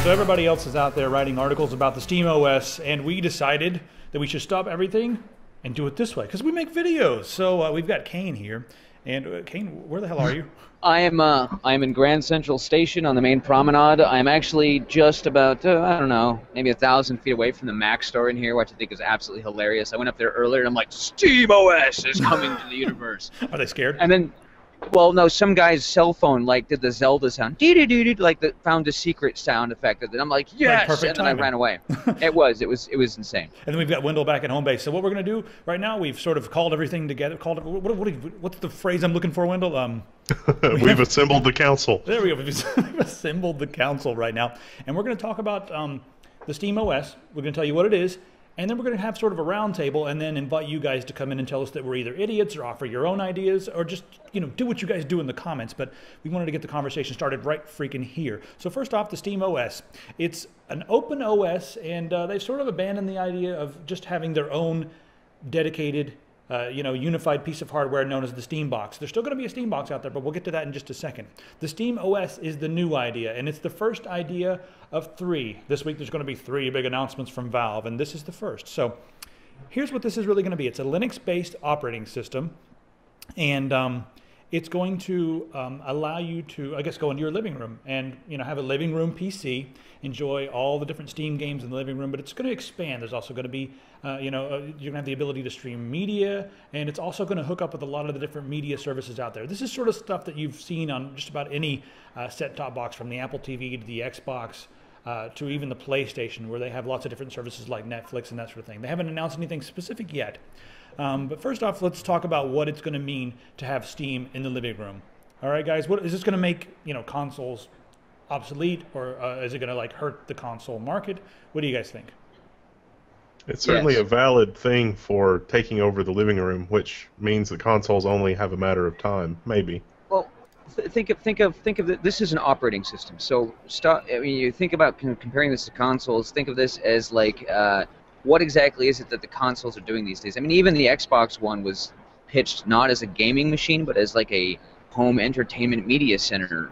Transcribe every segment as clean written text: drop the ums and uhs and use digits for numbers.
So everybody else is out there writing articles about the SteamOS, and we decided that we should stop everything and do it this way because we make videos. So we've got Qain here, and Qain, where the hell are you? I am in Grand Central Station on the main promenade. I'm actually just about I don't know, maybe 1,000 feet away from the Mac store in here, which I think is absolutely hilarious. I went up there earlier and I'm like, SteamOS is coming to the universe. Are they scared? And then, well, no, some guy's cell phone like did the Zelda sound, like found a secret sound effect, and I'm like, yes, perfect and then timing. I ran away. It was insane. And then we've got Wendell back at home base. So what we're going to do right now, we've sort of called everything together. What's the phrase I'm looking for, Wendell? We've assembled the council. There we go. We've assembled the council right now. And we're going to talk about the SteamOS. We're going to tell you what it is. And then we're going to have sort of a round table and then invite you guys to come in and tell us that we're either idiots or offer your own ideas or just, do what you guys do in the comments. But we wanted to get the conversation started right freaking here. So first off, the SteamOS. It's an open OS, and they've sort of abandoned the idea of just having their own dedicated unified piece of hardware known as the Steam Box. There's still going to be a Steam Box out there, but we'll get to that in just a second. The SteamOS is the new idea, and it's the first idea of 3. This week there's going to be 3 big announcements from Valve, and this is the first. So here's what this is really going to be. It's a Linux-based operating system, and it's going to allow you to, I guess, go into your living room and have a living room PC, enjoy all the different Steam games in the living room, but it's going to expand. There's also going to be, you're going to have the ability to stream media, and it's also going to hook up with a lot of the different media services out there. This is sort of stuff that you've seen on just about any set-top box, from the Apple TV to the Xbox, to even the PlayStation, where they have lots of different services like Netflix and that sort of thing. They haven't announced anything specific yet. But first off, let's talk about what it's going to mean to have Steam in the living room. All right, guys, what is this going to make consoles obsolete, or is it going to hurt the console market? What do you guys think? It's certainly a valid thing for taking over the living room, which means the consoles only have a matter of time, maybe. Well, think of this is an operating system. So you think about comparing this to consoles. Think of this as like. What exactly is it that the consoles are doing these days? I mean, even the Xbox One was pitched not as a gaming machine, but as like a home entertainment media center,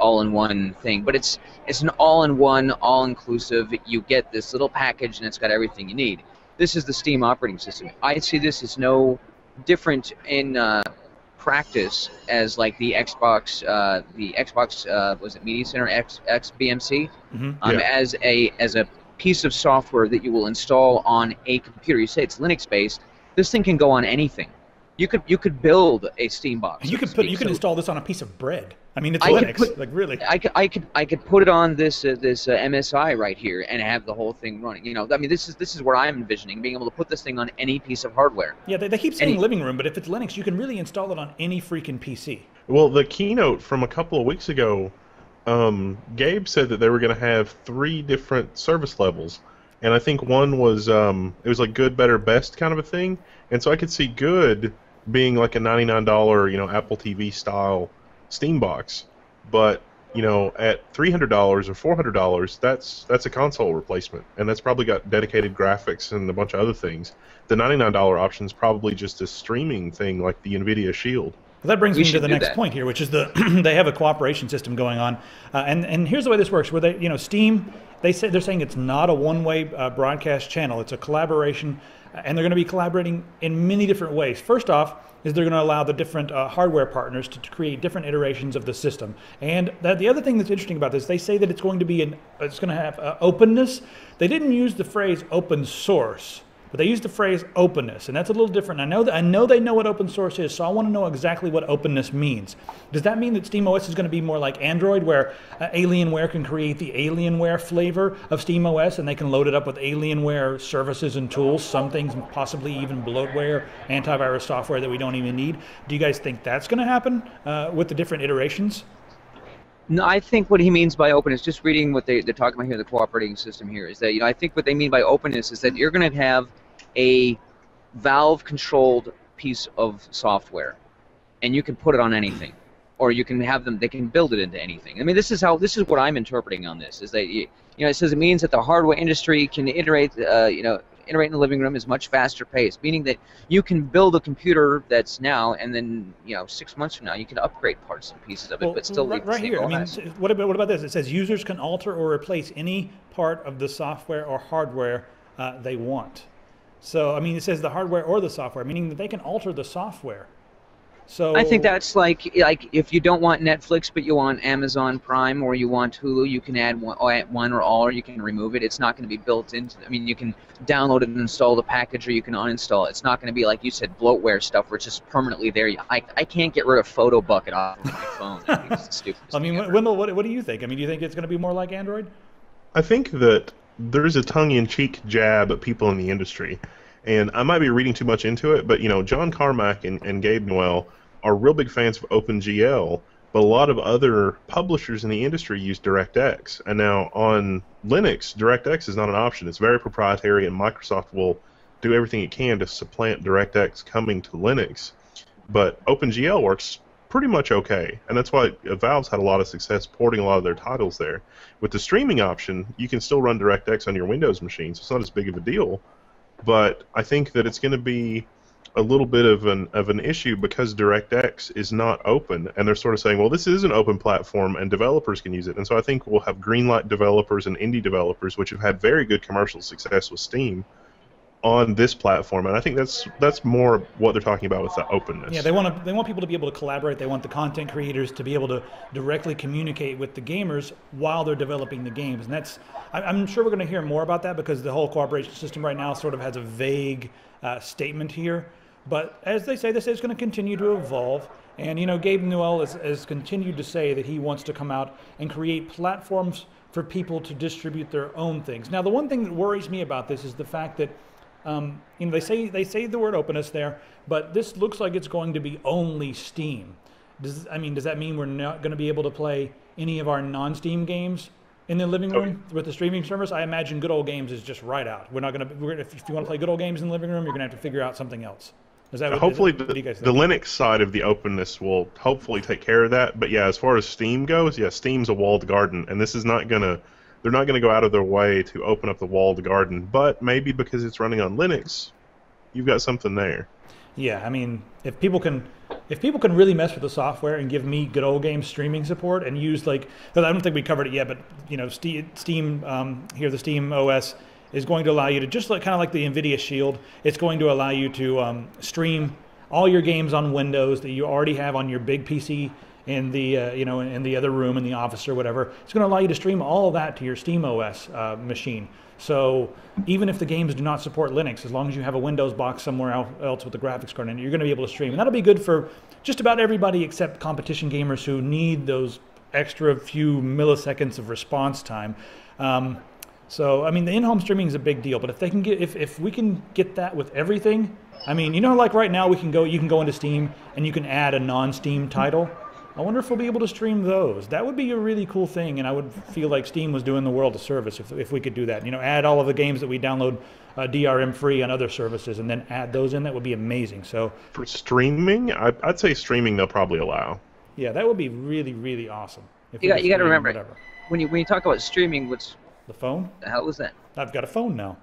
all-in-one thing. But it's an all-in-one, all-inclusive. You get this little package, and it's got everything you need. This is the Steam operating system. I see this as no different in practice as like the Xbox. Was it Media Center XBMC? Mm-hmm. As a piece of software that you will install on a computer. You say it's Linux-based. This thing can go on anything. You could build a Steam box. And you could install this on a piece of bread. I mean, it's Linux. Really. I could put it on this MSI right here and have the whole thing running. I mean, this is where I'm envisioning being able to put this thing on any piece of hardware. Yeah, they keep saying living room, but if it's Linux, you can really install it on any freaking PC. Well, the keynote from a couple of weeks ago. Gabe said that they were going to have 3 different service levels, and I think one was it was like good, better, best kind of a thing. And so I could see good being like a $99 Apple TV style Steam box, but at $300 or $400 that's a console replacement, and that's probably got dedicated graphics and a bunch of other things. The $99 option is probably just a streaming thing like the NVIDIA Shield. Well, that brings me to the next point here, which is they have a cooperation system going on, and here's the way this works. Where Steam, they're saying it's not a one-way broadcast channel. It's a collaboration, and they're going to be collaborating in many different ways. First off, is they're going to allow the different hardware partners to create different iterations of the system. And the other thing that's interesting about this, they say that it's going to have openness. They didn't use the phrase open source, but they use the phrase openness, and that's a little different. I know they know what open source is, so I want to know exactly what openness means. Does that mean that SteamOS is going to be more like Android, where Alienware can create the Alienware flavor of SteamOS, and they can load it up with Alienware services and tools, some things possibly even bloatware, antivirus software that we don't even need? Do you guys think that's going to happen with the different iterations? No, I think what he means by openness, just reading what they're talking about here, the cooperating system here, is that I think what they mean by openness is that you're going to have a Valve-controlled piece of software, and you can put it on anything, or you can have them. They can build it into anything. I mean, this is what I'm interpreting on this. Is that it says it means that the hardware industry can iterate, iterate in the living room is much faster paced, meaning that you can build a computer that's now, and then 6 months from now you can upgrade parts and pieces of it, but still leave the right same here. OS. I mean, what about this? It says users can alter or replace any part of the software or hardware they want. So I mean, it says the hardware or the software, meaning that they can alter the software. So I think that's like if you don't want Netflix but you want Amazon Prime or you want Hulu, you can add one or all, or you can remove it. It's not going to be built into. I mean, you can download it and install the package, or you can uninstall it. It's not going to be like you said, bloatware stuff where it's just permanently there. I can't get rid of Photo Bucket off of my phone. I think it's the stupidest I mean, thing ever. Wendell, what do you think? I mean, do you think it's going to be more like Android? I think that there's a tongue-in-cheek jab at people in the industry, and I might be reading too much into it, but John Carmack and Gabe Newell are real big fans of OpenGL, but a lot of other publishers in the industry use DirectX. And now on Linux, DirectX is not an option. It's very proprietary, and Microsoft will do everything it can to supplant DirectX coming to Linux. But OpenGL works pretty much okay, and that's why Valve's had a lot of success porting a lot of their titles there. With the streaming option, you can still run DirectX on your Windows machine, so it's not as big of a deal. But I think that it's going to be a little bit of an issue because DirectX is not open, and they're sort of saying, well, this is an open platform and developers can use it. And so I think we'll have greenlight developers and indie developers, which have had very good commercial success with Steam, on this platform. And I think that's more what they're talking about with the openness. Yeah, they want people to be able to collaborate. They want the content creators to be able to directly communicate with the gamers while they're developing the games. And I'm sure we're going to hear more about that because the whole cooperation system right now sort of has a vague statement here. But as they say, this is going to continue to evolve. And, Gabe Newell has continued to say that he wants to come out and create platforms for people to distribute their own things. Now, the one thing that worries me about this is the fact that, they say the word openness there, but this looks like it's going to be only Steam. Does that mean we're not going to be able to play any of our non-Steam games in the living room with the streaming service? I imagine Good Old Games is just right out. We're not going to. If you want to play Good Old Games in the living room, you're going to have to figure out something else. Hopefully the Linux side of the openness will hopefully take care of that. But yeah, as far as Steam goes, yeah, Steam's a walled garden, and this is not gonna. They're not going to go out of their way to open up the walled garden. But maybe because it's running on Linux, you've got something there. Yeah, I mean, if people can really mess with the software and give me Good Old Games streaming support and use because I don't think we covered it yet, but Steam here, the SteamOS is going to allow you to just kind of like the NVIDIA Shield. It's going to allow you to stream all your games on Windows that you already have on your big PC in the in the other room in the office or whatever. It's going to allow you to stream all of that to your SteamOS machine. So even if the games do not support Linux, as long as you have a Windows box somewhere else with the graphics card in it, you're going to be able to stream. And that'll be good for just about everybody except competition gamers who need those extra few milliseconds of response time. So I mean, the in-home streaming is a big deal, but if they can if we can get that with everything, I mean, like right now you can go into Steam and you can add a non-Steam title. I wonder if we'll be able to stream those. That would be a really cool thing, and I would feel like Steam was doing the world a service if we could do that. Add all of the games that we download DRM free on other services, and then add those in. That would be amazing. So for streaming, I'd say streaming they'll probably allow. Yeah, that would be really, really awesome. You got to remember, when you talk about streaming, what's the phone? The hell was that? I've got a phone now.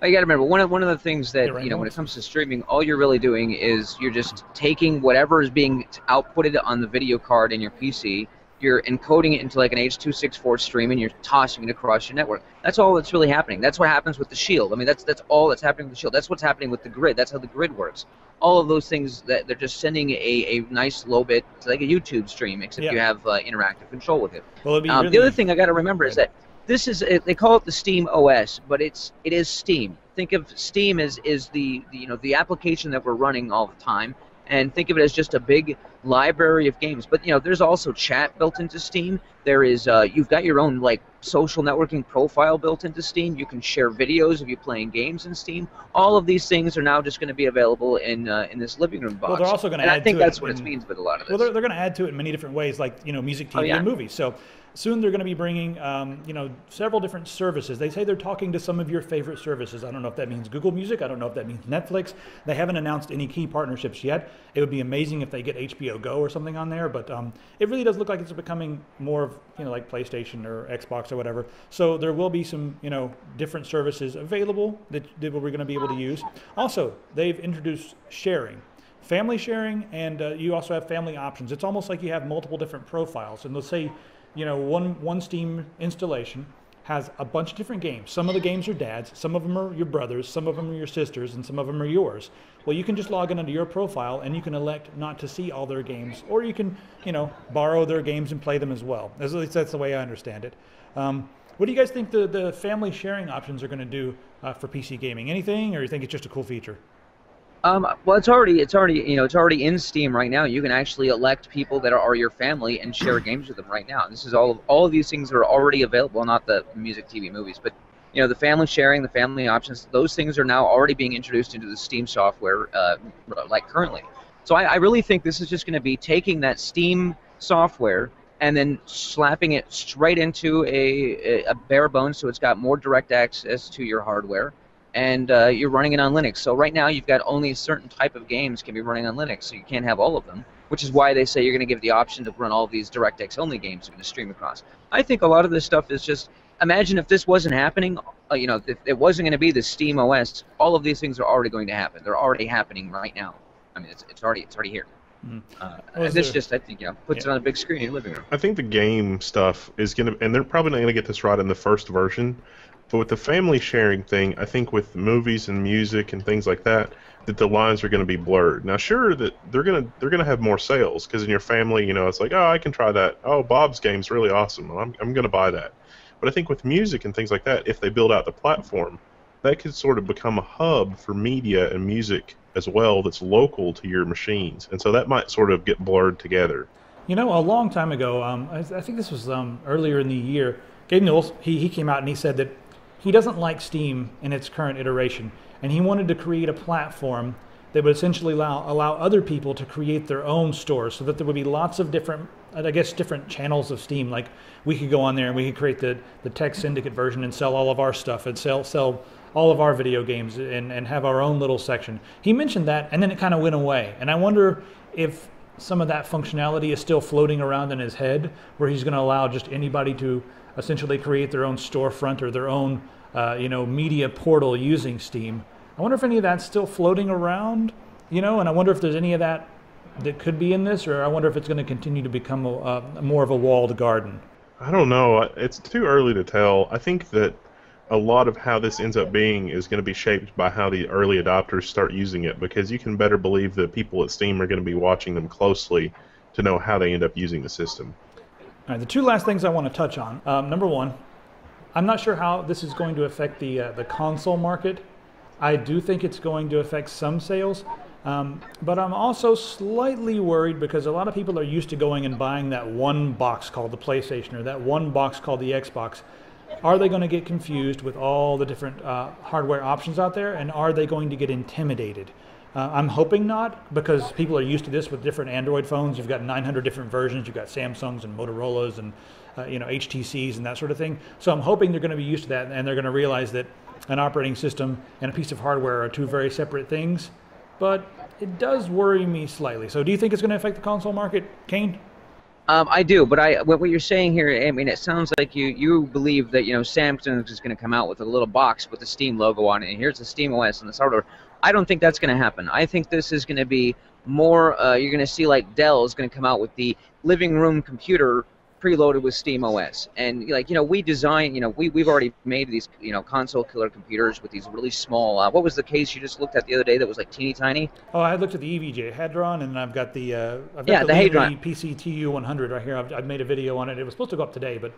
You got to remember, one of the things that when it comes to streaming, all you're really doing is you're just taking whatever is being outputted on the video card in your PC, you're encoding it into like an H.264 stream, and you're tossing it across your network. That's all that's really happening. That's what happens with the Shield. I mean, that's all that's happening with the Shield. That's what's happening with the grid. That's how the grid works. All of those things that they're just sending a nice low bit, it's like a YouTube stream, except you have interactive control with it. Well, the other thing I got to remember is that this is they call it the SteamOS, but it is Steam. Think of Steam as the application that we're running all the time, and think of it as just a big library of games. But there's also chat built into Steam. There is you've got your own social networking profile built into Steam. You can share videos of you playing games in Steam. All of these things are now just going to be available in this living room box. Well, they're also going to add to it. I think that's what it means with a lot of this. Well, they're going to add to it in many different ways, like music, TV, and movies. So soon they're going to be bringing several different services. They say they're talking to some of your favorite services. I don't know if that means Google Music. I don't know if that means Netflix. They haven't announced any key partnerships yet. It would be amazing if they get HBO Video Go or something on there, but it really does look like it's becoming more of, like PlayStation or Xbox or whatever. So there will be some, different services available that we're going to be able to use. Also, they've introduced sharing. Family sharing, and you also have family options. It's almost like you have multiple different profiles. And let's say, one Steam installation has a bunch of different games. Some of the games are dad's, some of them are your brother's, some of them are your sister's, and some of them are yours. Well, you can just log in under your profile, and you can elect not to see all their games, or you can, borrow their games and play them as well. At least that's the way I understand it. What do you guys think the family sharing options are going to do for PC gaming? Anything, or you think it's just a cool feature? Well, it's already in Steam right now. You can actually elect people that are your family and share games with them right now. This is all of these things are already available, not the music, TV, movies, but the family sharing, the family options. Those things are now already being introduced into the Steam software, like currently. So I really think this is just going to be taking that Steam software and then slapping it straight into a bare bones, so it's got more direct access to your hardware. And you're running it on Linux. So right now you've got only a certain type of games can be running on Linux, so you can't have all of them, which is why they say you're going to give the option to run all of these DirectX only games you're going to stream across. I think a lot of this stuff is just, imagine if this wasn't happening, if it wasn't going to be the SteamOS, all of these things are already going to happen. They're already happening right now. I mean, it's already here. And this just, I think, puts it on a big screen in your living room. I think the game stuff is going to, and they're probably not going to get this right in the first version, but with the family sharing thing, I think with movies and music and things like that, that the lines are going to be blurred. Now, sure, that they're going to have more sales because in your family, it's like, oh, I can try that. Oh, Bob's game's really awesome. I'm going to buy that. But I think with music and things like that, if they build out the platform, that could sort of become a hub for media and music as well that's local to your machines. And so that might sort of get blurred together. A long time ago, I think this was earlier in the year, Gabe Newell, he came out and he said that he doesn't like Steam in its current iteration, and he wanted to create a platform that would essentially allow other people to create their own stores, so that there would be lots of different channels of Steam. Like we could go on there and we could create the tech Syndicate version and sell all of our stuff and sell all of our video games and have our own little section. He mentioned that, and then it kind of went away. And I wonder if some of that functionality is still floating around in his head, where he's going to allow just anybody to essentially create their own storefront or their own media portal using Steam. I wonder if any of that's still floating around, and I wonder if there's any of that could be in this, or I wonder if it's going to continue to become more of a walled garden. I don't know. It's too early to tell. I think that a lot of how this ends up being is going to be shaped by how the early adopters start using it, because you can better believe that people at Steam are going to be watching them closely to know how they end up using the system. All right, the two last things I want to touch on. Number one, I'm not sure how this is going to affect the console market. I do think it's going to affect some sales, but I'm also slightly worried because a lot of people are used to going and buying that one box called the PlayStation or that one box called the Xbox. Are they going to get confused with all the different hardware options out there, and are they going to get intimidated? I'm hoping not, because people are used to this with different Android phones. You've got 900 different versions. You've got Samsungs and Motorola's and HTCs and that sort of thing. So I'm hoping they're going to be used to that, and they're going to realize that an operating system and a piece of hardware are two very separate things. But it does worry me slightly. So do you think it's going to affect the console market, Qain? I do, but what you're saying here, I mean, it sounds like you believe that Samsung is going to come out with a little box with the Steam logo on it, and here's the SteamOS and the hardware. I don't think that's going to happen. I think this is going to be more. You're going to see like Dell is going to come out with the living room computer preloaded with SteamOS, and we design. We've already made these console killer computers with these really small. What was the case you just looked at the other day that was like teeny tiny? Oh, I looked at the EVGA Hadron, and I've got the Hadron PCTU 100 right here. I've made a video on it. It was supposed to go up today, but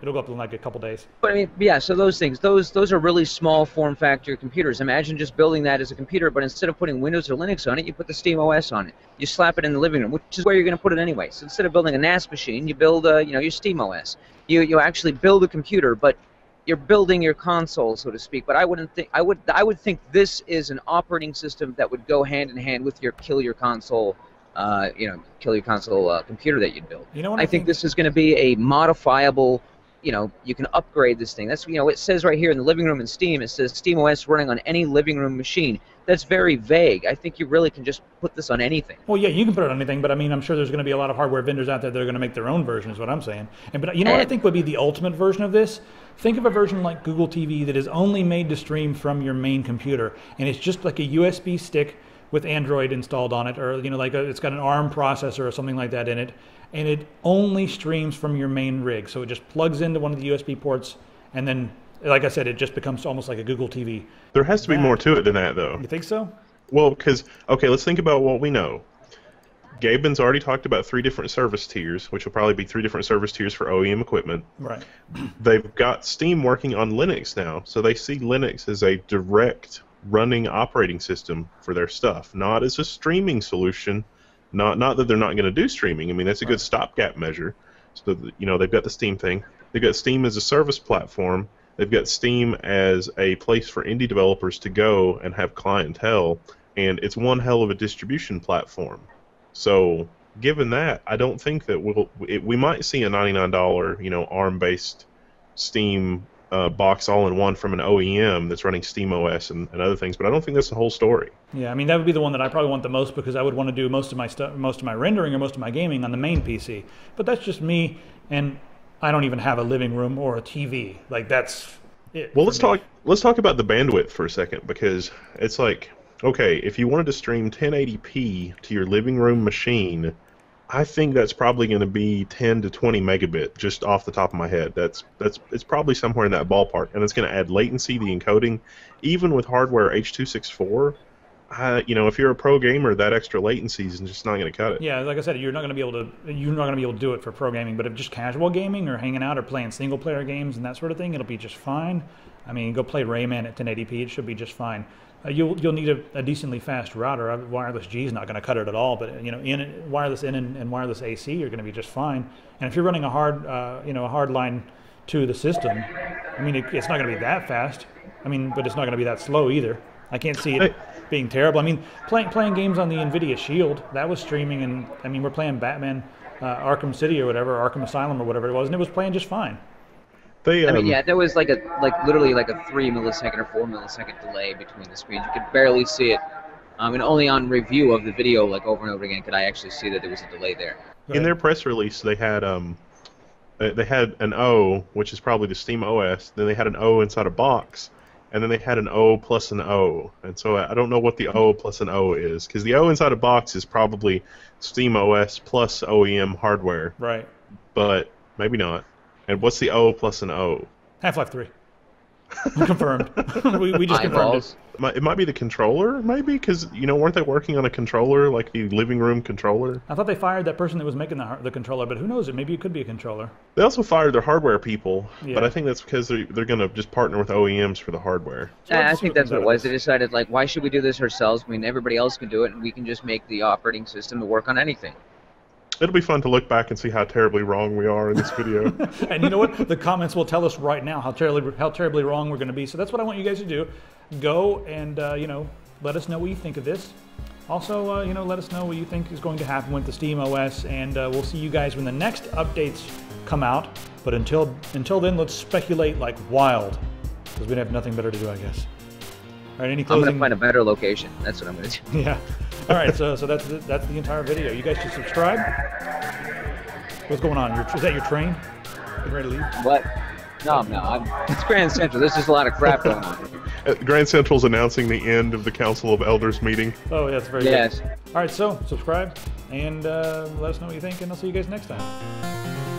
it'll go up in like a couple days. But I mean, yeah. So those things, those are really small form factor computers. Imagine just building that as a computer, but instead of putting Windows or Linux on it, you put the SteamOS on it. You slap it in the living room, which is where you're going to put it anyway. So instead of building a NAS machine, you build your SteamOS. You actually build a computer, but you're building your console, so to speak. But I would think this is an operating system that would go hand in hand with your kill your console computer that you'd build. I think this is going to be a modifiable. You can upgrade this thing. That's it says right here in the living room in Steam. It says SteamOS running on any living room machine. that's very vague. I think you really can just put this on anything. Well, yeah, you can put it on anything, but I mean, I'm sure there's going to be a lot of hardware vendors out there that are going to make their own version, is what I'm saying. But you know what I think would be the ultimate version of this? Think of a version like Google TV that is only made to stream from your main computer, and it's just like a USB stick with Android installed on it, or like it's got an ARM processor or something like that in it, and it only streams from your main rig. So it just plugs into one of the USB ports, and then, like I said, it just becomes almost like a Google TV. There has to be more to it than that, though. You think so? Well, because, okay, let's think about what we know. Gaben's already talked about 3 different service tiers, which will probably be 3 different service tiers for OEM equipment. Right. They've got Steam working on Linux now, so they see Linux as a direct running operating system for their stuff, not as a streaming solution. Not that they're not going to do streaming. I mean, that's a good stopgap measure. So they've got the Steam thing. They've got Steam as a service platform. They've got Steam as a place for indie developers to go and have clientele, and it's one hell of a distribution platform. So, given that, I don't think that we might see a $99, ARM-based Steam box all-in-one from an OEM that's running SteamOS and other things, but I don't think that's the whole story. Yeah, I mean, that would be the one that I probably want the most, because I would want to do most of my rendering or most of my gaming on the main PC. But that's just me, and I don't even have a living room or a TV. Like, that's it. Well, let's talk about the bandwidth for a second, because it's like, okay, if you wanted to stream 1080p to your living room machine, I think that's probably going to be 10 to 20 megabit, just off the top of my head. It's probably somewhere in that ballpark, and it's going to add latency, the encoding, even with hardware H.264. If you're a pro gamer, that extra latency is just not going to cut it. Yeah, like I said, you're not going to be able to do it for pro gaming, but if just casual gaming or hanging out or playing single player games and that sort of thing, it'll be just fine. I mean, go play Rayman at 1080p, it should be just fine. You'll need a decently fast router. Wireless G is not going to cut it at all, but wireless in and wireless AC are going to be just fine. And if you're running a hard line to the system, I mean, it's not going to be that fast. I mean, but it's not going to be that slow either. I can't see it being terrible. I mean, playing games on the NVIDIA Shield, that was streaming, and I mean, we're playing Batman Arkham City or whatever, Arkham Asylum or whatever it was, and it was playing just fine. I mean, yeah, there was literally a 3 millisecond or 4 millisecond delay between the screens. You could barely see it. And only on review of the video, over and over again, could I actually see that there was a delay there. In their press release, they had an O, which is probably the SteamOS. Then they had an O inside a box, and then they had an O plus an O. And so I don't know what the O plus an O is, because the O inside a box is probably SteamOS plus OEM hardware. Right. But maybe not. And what's the O plus an O? Half-Life 3. Confirmed. we just confirmed it. It might be the controller, maybe? Because, weren't they working on a controller, like the living room controller? I thought they fired that person that was making the controller, but who knows? Maybe it could be a controller. They also fired their hardware people, yeah. But I think that's because they're going to just partner with OEMs for the hardware. So I think that's what it was. They decided, why should we do this ourselves? I mean, everybody else can do it, and we can just make the operating system to work on anything. It'll be fun to look back and see how terribly wrong we are in this video. And you know what? The comments will tell us right now how terribly wrong we're going to be. So that's what I want you guys to do. Go and, let us know what you think of this. Also, let us know what you think is going to happen with the SteamOS. And we'll see you guys when the next updates come out. But until then, let's speculate like wild. Because we have nothing better to do, I guess. All right, any closing? I'm going to find a better location. That's what I'm going to do. Yeah. All right, so that's the entire video. You guys should subscribe. What's going on? Is that your train? Getting ready to leave? What? No. It's Grand Central. There's just a lot of crap going on. Grand Central's announcing the end of the Council of Elders meeting. Oh, that's very good. All right, so subscribe and let us know what you think, and I'll see you guys next time.